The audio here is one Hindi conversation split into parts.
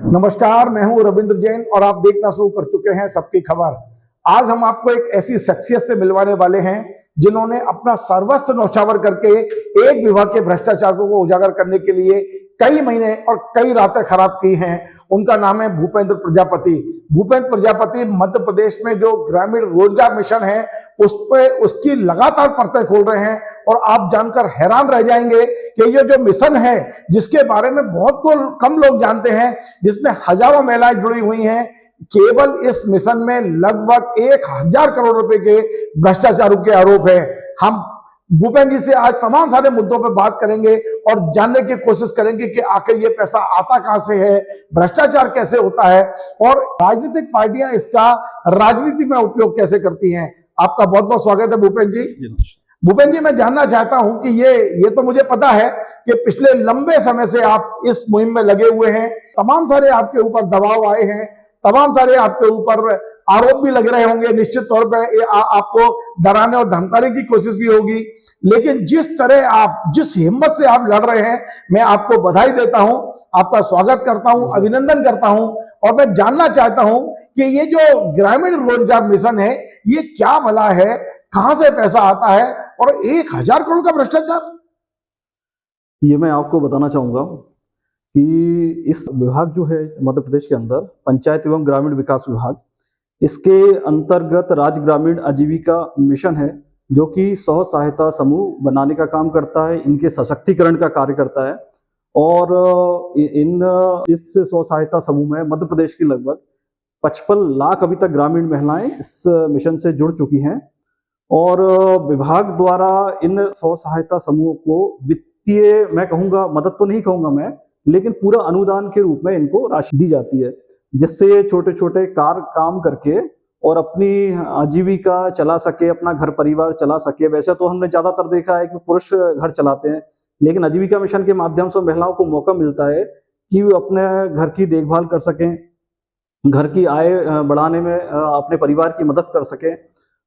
नमस्कार, मैं हूं रविंद्र जैन और आप देखना शुरू कर चुके हैं सबकी खबर। आज हम आपको एक ऐसी शख्सियत से मिलवाने वाले हैं जिन्होंने अपना सर्वस्व न्यौछावर करके एक विभाग के भ्रष्टाचारों को उजागर करने के लिए कई महीने और कई रातें खराब की हैं। उनका नाम है भूपेंद्र प्रजापति। भूपेंद्र प्रजापति मध्य प्रदेश में जो ग्रामीण रोजगार मिशन है उस पे उसकी लगातार परतें खोल रहे हैं और आप जानकर हैरान रह जाएंगे कि ये जो मिशन है जिसके बारे में बहुत कम लोग जानते हैं, जिसमें हजारों महिलाएं जुड़ी हुई हैं, केवल इस मिशन में लगभग 1000 करोड़ रुपए के भ्रष्टाचारों के आरोप है। हम भूपेंद्र जी से आज तमाम सारे मुद्दों पर बात करेंगे और जानने की कोशिश करेंगे कि आखिर ये पैसा आता कहां से है, भ्रष्टाचार कैसे होता है और राजनीतिक पार्टियां इसका राजनीति में उपयोग कैसे करती हैं। आपका बहुत बहुत स्वागत है भूपेंद्र जी। भूपेंद्र जी, मैं जानना चाहता हूं कि ये तो मुझे पता है कि पिछले लंबे समय से आप इस मुहिम में लगे हुए हैं, तमाम सारे आपके ऊपर दबाव आए हैं, तमाम सारे आपके ऊपर आरोप भी लग रहे होंगे, निश्चित तौर पर आपको डराने और धमकाने की कोशिश भी होगी, लेकिन जिस तरह आप जिस हिम्मत से आप लड़ रहे हैं, मैं आपको बधाई देता हूं, आपका स्वागत करता हूं, अभिनंदन करता हूं। और मैं जानना चाहता हूं कि ये जो ग्रामीण रोजगार मिशन है ये क्या भला है, कहां से पैसा आता है और 1000 करोड़ का भ्रष्टाचार। ये मैं आपको बताना चाहूँगा कि इस विभाग जो है मध्य प्रदेश के अंदर पंचायत एवं ग्रामीण विकास विभाग, इसके अंतर्गत राज्य ग्रामीण आजीविका मिशन है जो कि स्व सहायता समूह बनाने का काम करता है, इनके सशक्तिकरण का कार्य करता है। और इस स्व सहायता समूह में मध्य प्रदेश की लगभग 55 लाख अभी तक ग्रामीण महिलाएं इस मिशन से जुड़ चुकी हैं। और विभाग द्वारा इन स्व सहायता समूह को वित्तीय, मैं कहूँगा मदद तो नहीं कहूँगा मैं, लेकिन पूरा अनुदान के रूप में इनको राशि दी जाती है, जिससे ये छोटे छोटे काम करके और अपनी आजीविका चला सके, अपना घर परिवार चला सके। वैसे तो हमने ज्यादातर देखा है कि पुरुष घर चलाते हैं, लेकिन आजीविका मिशन के माध्यम से महिलाओं को मौका मिलता है कि वो अपने घर की देखभाल कर सकें, घर की आय बढ़ाने में अपने परिवार की मदद कर सकें।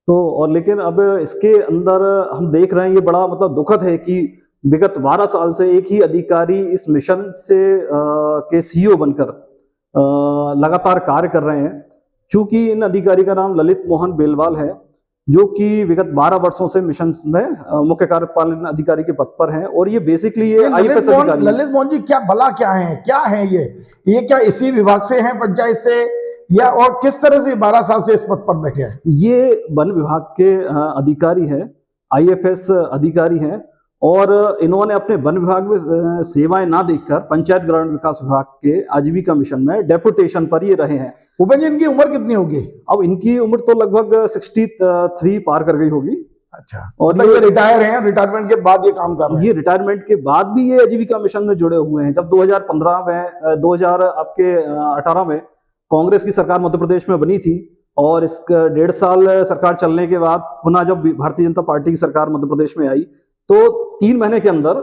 तो और लेकिन अब इसके अंदर हम देख रहे हैं, ये बड़ा मतलब दुखद है कि विगत 12 साल से एक ही अधिकारी इस मिशन से के सीईओ बनकर लगातार कार्य कर रहे हैं। चूंकि इन अधिकारी का नाम ललित मोहन बेलवाल है, जो कि विगत 12 वर्षों से मिशन में मुख्य कार्यपालन अधिकारी के पद पर हैं। और ये बेसिकली ये आईएफएस अधिकारी। ललित मोहन जी क्या है ये क्या इसी विभाग से हैं, पंचायत से, या और किस तरह से 12 साल से इस पद पर बैठे हैं? ये वन विभाग के अधिकारी हैं, आईएफएस अधिकारी हैं। और इन्होंने अपने वन विभाग में सेवाएं ना देखकर पंचायत ग्रामीण विकास विभाग के आजीविका मिशन में डेपुटेशन पर ये रहे हैं। भूपेंद्र जी, इनकी उम्र कितनी होगी? अब इनकी उम्र तो लगभग 63 पार कर गई होगी। अच्छा, और ये रिटायर हैं, रिटायरमेंट के बाद ये काम कर रहे हैं? ये रिटायरमेंट के बाद भी ये आजीविका मिशन में जुड़े हुए हैं। जब 2015 में 2018 में कांग्रेस की सरकार मध्य प्रदेश में बनी थी और इस 1.5 साल सरकार चलने के बाद पुनः जब भारतीय जनता पार्टी की सरकार मध्य प्रदेश में आई, तो 3 महीने के अंदर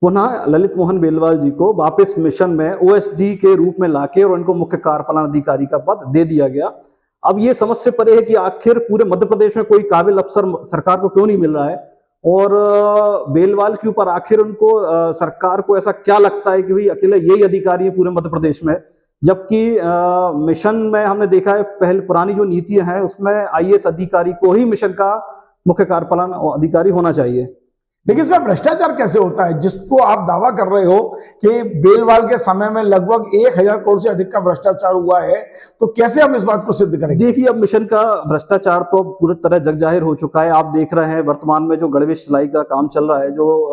पुनः ललित मोहन बेलवाल जी को वापस मिशन में ओएसडी के रूप में लाके और उनको मुख्य कार्यपालन अधिकारी का पद दे दिया गया। अब ये समझ से परे है कि आखिर पूरे मध्य प्रदेश में कोई काबिल अफसर सरकार को क्यों नहीं मिल रहा है, और बेलवाल के ऊपर आखिर उनको सरकार को ऐसा क्या लगता है कि भाई अकेले यही अधिकारी है पूरे मध्य प्रदेश में। जबकि मिशन में हमने देखा है पहले पुरानी जो नीतियां हैं उसमें आईएएस अधिकारी को ही मिशन का मुख्य कार्यपालन अधिकारी होना चाहिए। लेकिन इसमें भ्रष्टाचार कैसे होता है, जिसको आप दावा कर रहे हो कि बेलवाल के समय में लगभग 1000 करोड़ से अधिक का भ्रष्टाचार हुआ है, तो कैसे हम इस बात को सिद्ध करेंगे? देखिए, अब मिशन का भ्रष्टाचार तो पूरी तरह जग जाहिर हो चुका है। आप देख रहे हैं वर्तमान में जो गणवेश सिलाई का काम चल रहा है, जो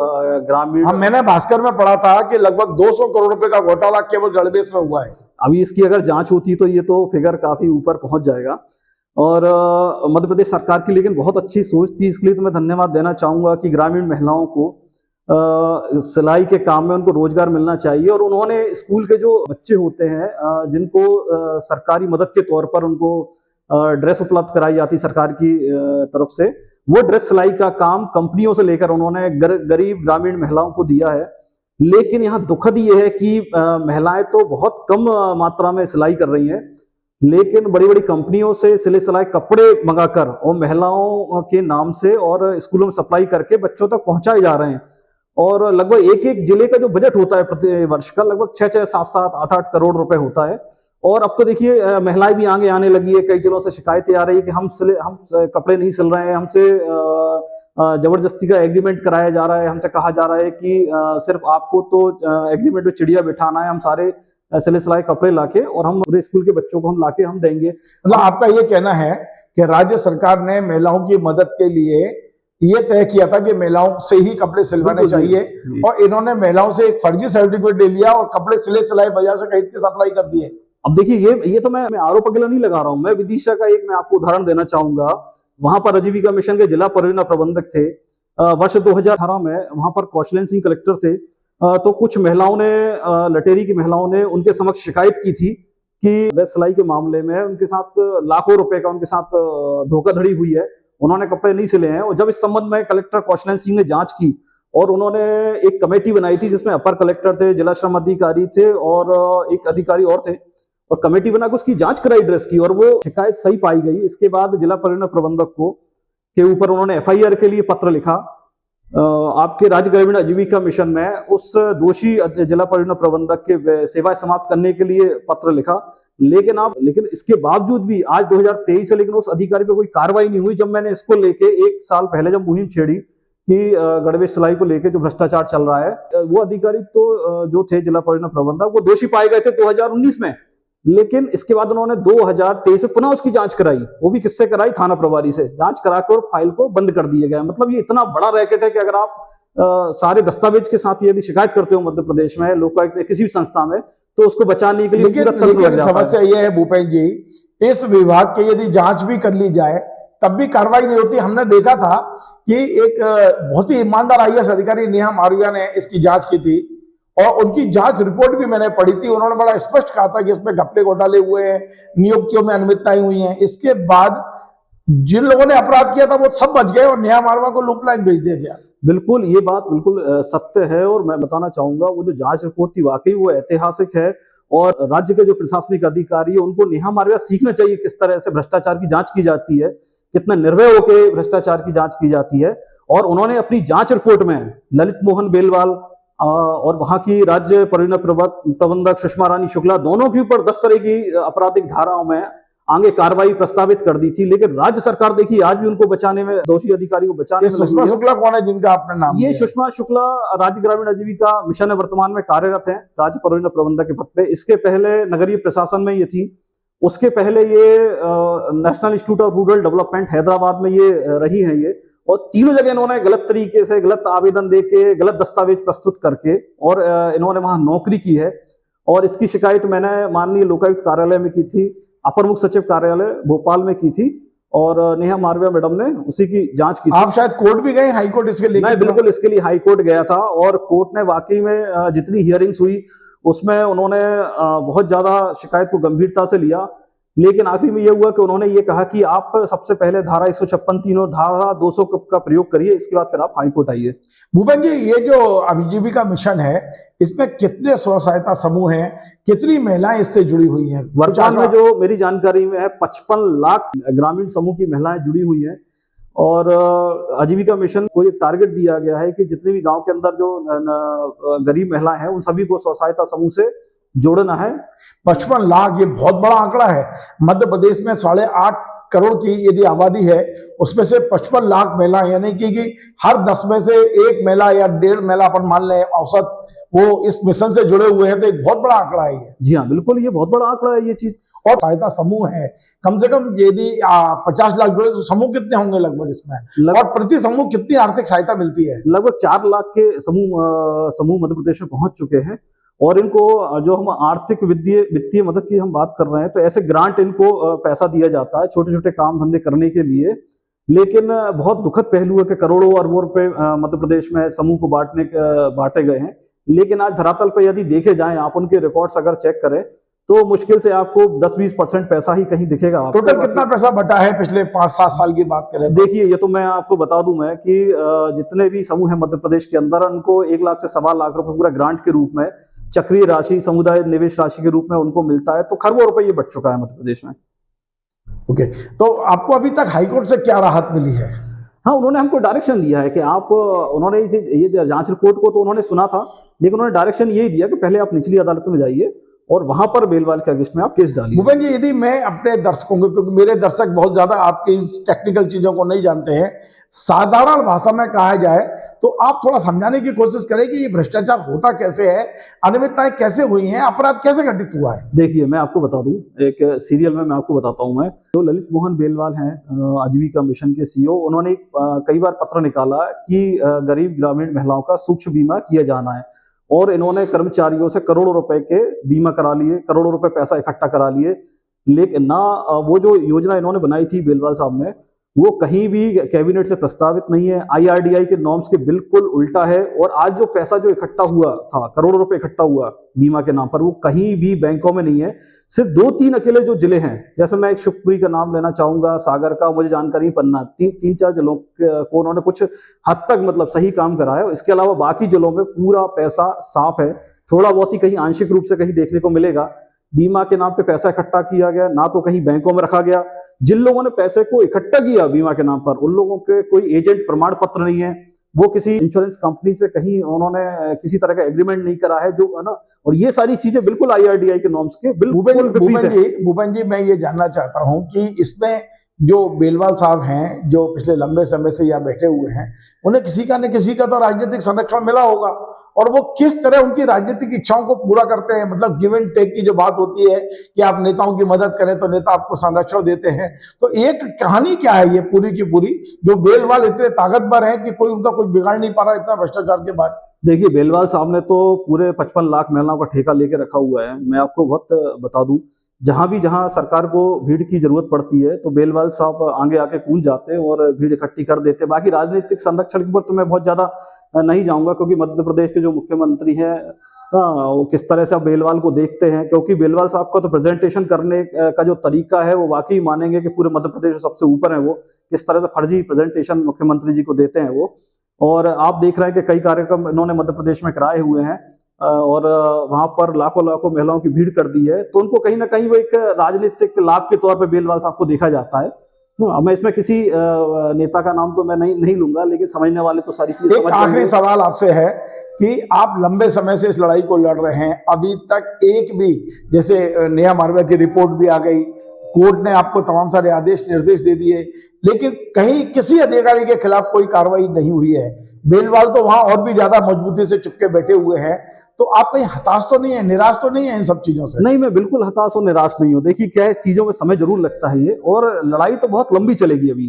ग्रामीण, मैंने भास्कर में पढ़ा था कि लगभग 200 करोड़ रुपए का घोटाला केवल गणवेश में हुआ है। अभी इसकी अगर जांच होती तो ये तो फिगर काफी ऊपर पहुंच जाएगा। और मध्य प्रदेश सरकार की लेकिन बहुत अच्छी सोच थी, इसके लिए तो मैं धन्यवाद देना चाहूंगा कि ग्रामीण महिलाओं को सिलाई के काम में उनको रोजगार मिलना चाहिए। और उन्होंने स्कूल के जो बच्चे होते हैं जिनको सरकारी मदद के तौर पर उनको ड्रेस उपलब्ध कराई जाती सरकार की तरफ से, वो ड्रेस सिलाई का काम कंपनियों से लेकर उन्होंने गरीब ग्रामीण महिलाओं को दिया है। लेकिन यहाँ दुखद ये है कि महिलाएं तो बहुत कम मात्रा में सिलाई कर रही हैं, लेकिन बड़ी बड़ी कंपनियों से सिले सिलाए कपड़े मंगाकर और महिलाओं के नाम से और स्कूलों में सप्लाई करके बच्चों तक पहुंचाए जा रहे हैं। और लगभग एक एक जिले का जो बजट होता है प्रति वर्ष का लगभग 6-6, 7-7, 8-8 करोड़ रुपए होता है। और अब तो देखिए महिलाएं भी आगे आने लगी है, कई जिलों से शिकायतें आ रही है कि हम कपड़े नहीं सिल रहे हैं, हमसे जबरदस्ती का एग्रीमेंट कराया जा रहा है, हमसे कहा जा रहा है कि सिर्फ आपको तो एग्रीमेंट में चिड़िया बिठाना है, हम सारे सिले सिलाए कपड़े लाके और हम पूरे स्कूल के बच्चों को हम लाके हम देंगे। मतलब आपका ये कहना है कि राज्य सरकार ने महिलाओं की मदद के लिए ये तय किया था कि महिलाओं से ही कपड़े सिलवाने चाहिए, और इन्होंने महिलाओं से एक फर्जी सर्टिफिकेट ले लिया और कपड़े सिले सिलाए बाजार से खरीद के सप्लाई कर दिए। अब देखिए ये तो मैं आरोप अकेला नहीं लगा रहा हूं, मैं विदिशा का एक मैं आपको उदाहरण देना चाहूंगा। वहां पर आजीविका मिशन के जिला परियोजना प्रबंधक थे। वर्ष 2018 में वहां पर कौशलेंद्र सिंह कलेक्टर थे। तो कुछ महिलाओं ने, लटेरी की महिलाओं ने उनके समक्ष शिकायत की थी कि अवैध सिलाई के मामले में उनके साथ लाखों रुपए का उनके साथ धोखाधड़ी हुई है, उन्होंने कपड़े नहीं सिले हैं। और जब इस संबंध में कलेक्टर कौशलेंद्र सिंह ने जांच की और उन्होंने एक कमेटी बनाई थी जिसमें अपर कलेक्टर थे, जिला श्रम अधिकारी थे और एक अधिकारी और थे, और कमेटी बनाकर उसकी जांच कराई ड्रेस की, और वो शिकायत सही पाई गई। इसके बाद जिला परियोजना प्रबंधक को के ऊपर उन्होंने एफआईआर के लिए पत्र लिखा। आपके राज्य ग्रामीण आजीविका मिशन में उस दोषी जिला परियोजना प्रबंधक के सेवाएं समाप्त करने के लिए पत्र लिखा। लेकिन इसके बावजूद भी आज 2023 से लेकिन उस अधिकारी पे कोई कार्रवाई नहीं हुई। जब मैंने इसको लेके 1 साल पहले जब मुहिम छेड़ी कि गणवेश सिलाई को लेके जो भ्रष्टाचार चल रहा है, वो अधिकारी तो जो थे जिला परियोजना प्रबंधक वो दोषी पाए गए थे 2019 में। लेकिन इसके बाद उन्होंने 2023 में पुनः उसकी जांच कराई, वो भी किससे कराई? थाना प्रभारी से जांच कराकर फाइल को बंद कर दिया गया। मतलब ये इतना बड़ा रैकेट है कि अगर आप सारे दस्तावेज के साथ यदि शिकायत करते हो मध्य प्रदेश में लोकायुक्त में किसी भी संस्था में, तो उसको बचाने के लिए लेकिन समस्या यह है भूपेंद्र जी, इस विभाग के यदि जांच भी कर ली जाए तब भी कार्रवाई नहीं होती। हमने देखा था कि एक बहुत ही ईमानदार आईएएस अधिकारी नेहा मारविया ने इसकी जांच की थी और उनकी जांच रिपोर्ट भी मैंने पढ़ी थी। उन्होंने बड़ा स्पष्ट कहा था कि इसमें घपले घोटाले हुए हैं, नियुक्तियों में अनियमितताएं हुई हैं। इसके बाद जिन लोगों ने अपराध किया था वो सब बच गए और नेहा मारवा को लूप लाइन भेज दिया गया। बिल्कुल, ये बात बिल्कुल सत्य है और मैं बताना चाहूंगा वो जो जांच रिपोर्ट थी वाकई वो ऐतिहासिक है। और राज्य के जो प्रशासनिक अधिकारी है उनको नेहा मारवा सीखना चाहिए किस तरह से भ्रष्टाचार की जांच की जाती है, कितना निर्भय होकर भ्रष्टाचार की जांच की जाती है। और उन्होंने अपनी जांच रिपोर्ट में ललित मोहन बेलवाल और वहां की राज्य परियोजना प्रबंधक सुषमा रानी शुक्ला दोनों के ऊपर 10 तरह की आपराधिक धाराओं में आगे कार्रवाई प्रस्तावित कर दी थी। लेकिन राज्य सरकार देखिए आज भी उनको बचाने में, दोषी अधिकारी को बचाने में। सुषमा शुक्ला कौन है जिनका आपने नाम ये सुषमा शुक्ला राज्य ग्रामीण आजीविका मिशन में वर्तमान में कार्यरत हैं, राज्य परियोजना प्रबंधक के पद पे। इसके पहले नगरीय प्रशासन में ये थी, उसके पहले ये national institute of rural development Hyderabad में ये रही है ये। और तीनों जगह इन्होंने गलत तरीके से गलत आवेदन देके गलत दस्तावेज प्रस्तुत करके और इन्होंने वहां नौकरी की है। और इसकी शिकायत मैंने माननीय लोकायुक्त कार्यालय में की थी, अपर मुख्य सचिव कार्यालय भोपाल में की थी और नेहा मारविया मैडम ने उसी की जांच की थी। आप शायद कोर्ट भी गए, हाई कोर्ट इसके लिए? मैं बिल्कुल इसके लिए हाई कोर्ट गया था और कोर्ट ने वाकई में जितनी हियरिंग्स हुई उसमें उन्होंने बहुत ज्यादा शिकायत को गंभीरता से लिया। लेकिन आखिर में यह हुआ कि उन्होंने ये कहा कि आप सबसे पहले धारा 156 और धारा 200 का प्रयोग करिए, इसके बाद फिर आप हाई कोर्ट आइए। भूपेंद्र जी, ये जो आजीविका मिशन है इसमें कितने स्व सहायता समूह हैं, कितनी महिलाएं इससे जुड़ी हुई हैं? वर्तमान में जो मेरी जानकारी में है 55 लाख ग्रामीण समूह की महिलाएं जुड़ी हुई हैं। और आजीविका मिशन को एक टारगेट दिया गया है कि जितने भी गांव के अंदर जो गरीब महिलाएं हैं उन सभी को स्व सहायता समूह से जोड़ना है। 55 लाख, ये बहुत बड़ा आंकड़ा है। मध्य प्रदेश में 8.5 करोड़ की यदि आबादी है, उसमें से 55 लाख महिलाएं, यानी कि हर 10 में से 1 महिला या 1.5 महिला अपन मान लें औसत, वो इस मिशन से जुड़े हुए हैं। तो एक बहुत बड़ा आंकड़ा है ये। जी हाँ, बिल्कुल ये बहुत बड़ा आंकड़ा है ये चीज। और सहायता समूह है कम से कम, यदि 50 लाख जुड़े तो समूह कितने होंगे लगभग इसमें? और प्रति समूह कितनी आर्थिक सहायता मिलती है? लगभग 4 लाख के समूह मध्य प्रदेश में पहुंच चुके हैं। और इनको जो हम आर्थिक वित्तीय मदद की हम बात कर रहे हैं तो ऐसे ग्रांट इनको पैसा दिया जाता है छोटे छोटे काम धंधे करने के लिए। लेकिन बहुत दुखद पहलू है कि करोड़ों अरबों रुपए मध्य प्रदेश में समूह को बांटे गए हैं। लेकिन आज धरातल पर यदि देखे जाएं, आप उनके रिकॉर्ड्स अगर चेक करें तो मुश्किल से आपको 10-20% पैसा ही कहीं दिखेगा। टोटल कितना पैसा बटा है पिछले 5-7 साल की बात करें? देखिए, ये तो मैं आपको बता दूं मैं कि जितने भी समूह है मध्य प्रदेश के अंदर उनको 1 लाख से 1.25 लाख रुपए पूरा ग्रांट के रूप में, चक्रीय राशि, समुदाय निवेश राशि के रूप में उनको मिलता है। तो खरबों रुपए ये बच चुका है मध्य प्रदेश में। ओके, तो आपको अभी तक हाईकोर्ट से क्या राहत मिली है? हाँ, उन्होंने हमको डायरेक्शन दिया है कि आप उन्होंने ये जांच रिपोर्ट को तो उन्होंने सुना था, लेकिन उन्होंने डायरेक्शन यही दिया कि पहले आप निचली अदालत में जाइए और वहां पर बेलवाल के अगेंस्ट में आप केस डालिए। भूपेन जी, यदि मैं अपने दर्शकों को, क्योंकि मेरे दर्शक बहुत ज्यादा आपकी टेक्निकल चीजों को नहीं जानते हैं, साधारण भाषा में कहा जाए तो आप थोड़ा समझाने की कोशिश करें कि ये भ्रष्टाचार होता कैसे है, अनियमितताएं कैसे हुई हैं, अपराध कैसे घटित हुआ है। देखिए, मैं आपको बता दूं, एक सीरियल में मैं आपको बताता हूं। मैं जो ललित मोहन बेलवाल हैं, आजीविका मिशन के सीईओ, उन्होंने कई बार पत्र निकाला कि गरीब ग्रामीण महिलाओं का सूक्ष्म बीमा किया जाना है, और इन्होंने कर्मचारियों से करोड़ों रुपए के बीमा करा लिए, करोड़ों रुपए पैसा इकट्ठा करा लिए, लेकिन ना वो जो योजना इन्होंने बनाई थी बेलवाल साहब ने, वो कहीं भी कैबिनेट से प्रस्तावित नहीं है, आईआरडीआई के नॉर्म्स के बिल्कुल उल्टा है। और आज जो पैसा जो इकट्ठा हुआ था, करोड़ों रुपए इकट्ठा हुआ बीमा के नाम पर, वो कहीं भी बैंकों में नहीं है। सिर्फ 2-3 अकेले जो जिले हैं, जैसे मैं एक शिवपुरी का नाम लेना चाहूंगा, सागर का, मुझे जानकारी पन्ना, 3-4 जिलों को उन्होंने कुछ हद तक मतलब सही काम करा है। इसके अलावा बाकी जिलों में पूरा पैसा साफ है, थोड़ा बहुत ही कहीं आंशिक रूप से कहीं देखने को मिलेगा। बीमा के नाम पे पैसा इकट्ठा किया गया, ना तो कहीं बैंकों में रखा गया। जिन लोगों ने पैसे को इकट्ठा किया बीमा के नाम पर, उन लोगों के कोई एजेंट प्रमाण पत्र नहीं है, वो किसी इंश्योरेंस कंपनी से कहीं उन्होंने किसी तरह का एग्रीमेंट नहीं करा है, जो है ना। और ये सारी चीजें बिल्कुल आईआरडीआई के नॉर्म्स के बिल्कुल विपरीत है। भूपेन जी, मैं ये जानना चाहता हूं कि इसमें जो बेलवाल साहब हैं, जो पिछले लंबे समय से यहाँ बैठे हुए हैं, उन्हें किसी का न किसी का तो राजनीतिक संरक्षण मिला होगा, और वो किस तरह उनकी राजनीतिक इच्छाओं को पूरा करते हैं। मतलब गिव एंड टेक की जो बात होती है कि आप नेताओं की मदद करें तो नेता आपको संरक्षण देते हैं, तो एक कहानी क्या है ये पूरी की पूरी, जो बेलवाल इतने ताकतवर हैं कि कोई उनका कुछ बिगाड़ नहीं पा रहा इतना भ्रष्टाचार के बाद। देखिए, बेलवाल साहब ने तो पूरे 55 लाख महिलाओं का ठेका लेके रखा हुआ है। मैं आपको बहुत बता दूं, जहां सरकार को भीड़ की जरूरत पड़ती है तो बेलवाल साहब आगे आके कूद जाते हैं और भीड़ इकट्ठी कर देते हैं। बाकी राजनीतिक संरक्षण के ऊपर तो मैं बहुत ज्यादा नहीं जाऊंगा, क्योंकि मध्य प्रदेश के जो मुख्यमंत्री हैं, वो किस तरह से आप बेलवाल को देखते हैं, क्योंकि बेलवाल साहब का तो प्रेजेंटेशन करने का जो तरीका है, वो वाकई मानेंगे कि पूरे मध्य प्रदेश में सबसे ऊपर है। वो किस तरह से फर्जी प्रेजेंटेशन मुख्यमंत्री जी को देते हैं वो। और आप देख रहे हैं कि कई कार्यक्रम इन्होंने मध्य प्रदेश में कराए हुए हैं, और वहां पर लाखों लाखों महिलाओं की भीड़ कर दी है, तो उनको कहीं ना कहीं वो एक राजनीतिक लाभ के तौर पे बेलवाल साहब को देखा जाता है। मैं इसमें किसी नेता का नाम तो मैं नहीं लूंगा, लेकिन समझने वाले तो सारी चीजें एक आखिरी सवाल आपसे है कि आप लंबे समय से इस लड़ाई को लड़ रहे हैं, अभी तक एक भी, जैसे नेहा मारवा की रिपोर्ट भी आ गई, कोर्ट ने आपको तमाम सारे आदेश निर्देश दे दिए, लेकिन कहीं किसी अधिकारी के खिलाफ कोई कार्रवाई नहीं हुई है। बेलवाल तो वहां और भी ज्यादा मजबूती से चुपके बैठे हुए हैं, तो आप कहीं हताश तो नहीं है, निराश तो नहीं है इन सब चीजों से? नहीं, मैं बिल्कुल हताश और निराश नहीं हूँ। देखिए, क्या है, चीजों में समय जरूर लगता है ये, और लड़ाई तो बहुत लंबी चलेगी अभी,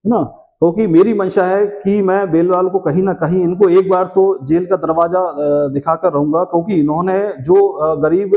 है ना। क्योंकि मेरी मंशा है कि मैं बेलवाल को कहीं ना कहीं, इनको एक बार तो जेल का दरवाजा दिखाकर रहूंगा, क्योंकि इन्होंने जो गरीब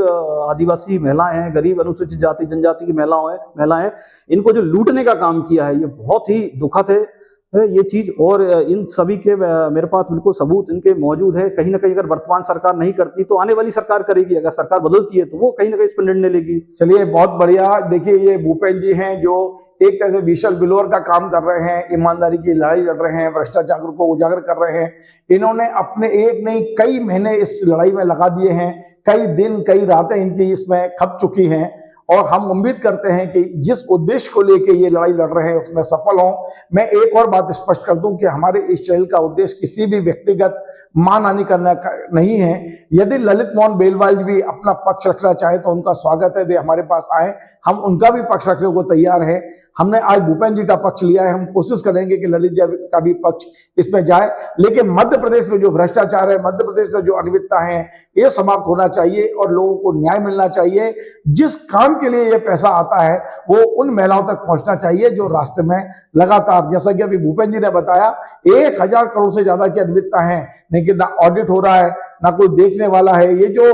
आदिवासी महिलाएं हैं, गरीब अनुसूचित जाति जनजाति की महिलाएं, इनको जो लूटने का काम किया है, ये बहुत ही दुखद है ये चीज। और इन सभी के मेरे पास बिल्कुल सबूत इनके मौजूद है। कहीं ना कहीं अगर वर्तमान सरकार नहीं करती तो आने वाली सरकार करेगी, अगर सरकार बदलती है तो वो कहीं ना कहीं इस पर निर्णय लेगी। चलिए, बहुत बढ़िया। देखिए, ये भूपेन जी हैं जो एक तरह से विशल बिलोर का काम कर रहे हैं, ईमानदारी की लड़ाई लड़ रहे हैं, भ्रष्टाचार को उजागर कर रहे हैं। इन्होंने अपने एक नहीं कई महीने इस लड़ाई में लगा दिए हैं, कई दिन कई रातें इनकी इसमें खप चुकी हैं, और हम उम्मीद करते हैं कि जिस उद्देश्य को लेकर ये लड़ाई लड़ रहे हैं उसमें सफल हों। मैं एक और बात स्पष्ट कर दूं कि हमारे इस चैनल का उद्देश्य किसी भी व्यक्तिगत मानहानि करना नहीं है। यदि ललित मोहन बेलवाल भी अपना पक्ष रखना चाहे तो उनका स्वागत है, वे हमारे पास आए, हम उनका भी पक्ष रखने को तैयार है। हमने आज भूपेन जी का पक्ष लिया है, हम कोशिश करेंगे कि ललित जी का भी पक्ष इसमें जाए, लेकिन मध्य प्रदेश में जो भ्रष्टाचार है, मध्य प्रदेश में जो अनियमितता है, ये समाप्त होना चाहिए और लोगों को न्याय मिलना चाहिए। जिस काम के लिए ये पैसा आता है वो उन महिलाओं तक पहुंचना चाहिए जो रास्ते में लगातार, जैसा कि अभी भूपेन जी ने बताया, 1000 करोड़ से ज्यादा की अनियमितता है, लेकिन ना ऑडिट हो रहा है, ना कोई देखने वाला है। ये जो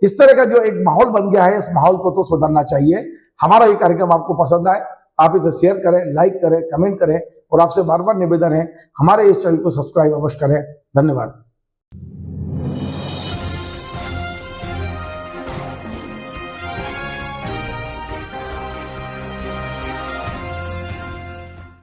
इस तरह का जो एक माहौल बन गया है, इस माहौल को तो सुधारना चाहिए। हमारा ये कार्यक्रम आपको पसंद आए, आप इसे शेयर करें, लाइक करें, कमेंट करें, और आपसे बार बार निवेदन है हमारे इस चैनल को सब्सक्राइब अवश्य करें। धन्यवाद।